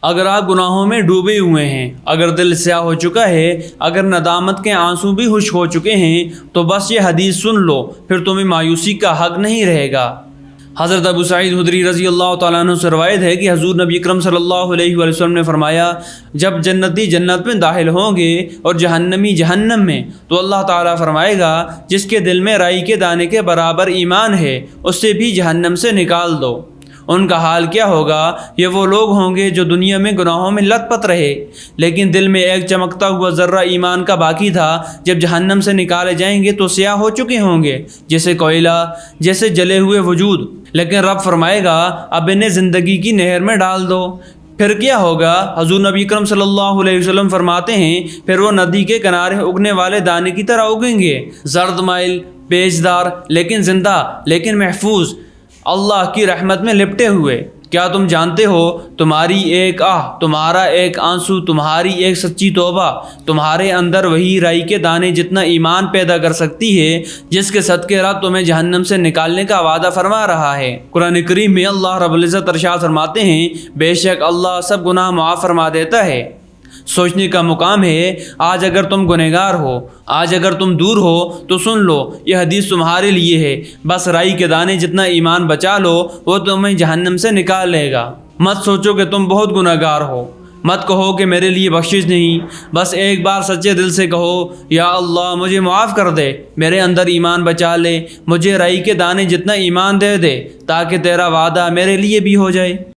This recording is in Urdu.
اگر آپ گناہوں میں ڈوبے ہوئے ہیں، اگر دل سیاہ ہو چکا ہے، اگر ندامت کے آنسو بھی خشک ہو چکے ہیں، تو بس یہ حدیث سن لو، پھر تمہیں مایوسی کا حق نہیں رہے گا۔ حضرت ابو سعید خدری رضی اللہ تعالیٰ عنہ سے روایت ہے کہ حضور نبی اکرم صلی اللہ علیہ وآلہ وسلم نے فرمایا، جب جنتی جنت میں داخل ہوں گے اور جہنمی جہنم میں، تو اللہ تعالیٰ فرمائے گا جس کے دل میں رائی کے دانے کے برابر ایمان ہے اس سے بھی جہنم سے نکال دو۔ ان کا حال کیا ہوگا؟ یہ وہ لوگ ہوں گے جو دنیا میں گناہوں میں لت پت رہے، لیکن دل میں ایک چمکتا ہوا ذرہ ایمان کا باقی تھا۔ جب جہنم سے نکالے جائیں گے تو سیاہ ہو چکے ہوں گے جیسے کوئلہ، جیسے جلے ہوئے وجود، لیکن رب فرمائے گا اب انہیں زندگی کی نہر میں ڈال دو۔ پھر کیا ہوگا؟ حضور نبی اکرم صلی اللہ علیہ وسلم فرماتے ہیں پھر وہ ندی کے کنارے اگنے والے دانے کی طرح اگیں گے، زرد مائل، پیچدار، لیکن زندہ، لیکن محفوظ، اللہ کی رحمت میں لپٹے ہوئے۔ کیا تم جانتے ہو تمہاری ایک آہ، تمہارا ایک آنسو، تمہاری ایک سچی توبہ تمہارے اندر وہی رائی کے دانے جتنا ایمان پیدا کر سکتی ہے جس کے صدقے رب تمہیں جہنم سے نکالنے کا وعدہ فرما رہا ہے۔ قرآن کریم میں اللہ رب العزت ارشاد فرماتے ہیں بے شک اللہ سب گناہ معاف فرما دیتا ہے۔ سوچنے کا مقام ہے، آج اگر تم گنہگار ہو، آج اگر تم دور ہو تو سن لو، یہ حدیث تمہارے لیے ہے۔ بس رائی کے دانے جتنا ایمان بچا لو، وہ تمہیں جہنم سے نکال لے گا۔ مت سوچو کہ تم بہت گنہگار ہو، مت کہو کہ میرے لیے بخشش نہیں، بس ایک بار سچے دل سے کہو یا اللہ مجھے معاف کر دے، میرے اندر ایمان بچا لے، مجھے رائی کے دانے جتنا ایمان دے دے تاکہ تیرا وعدہ میرے لیے بھی ہو جائے۔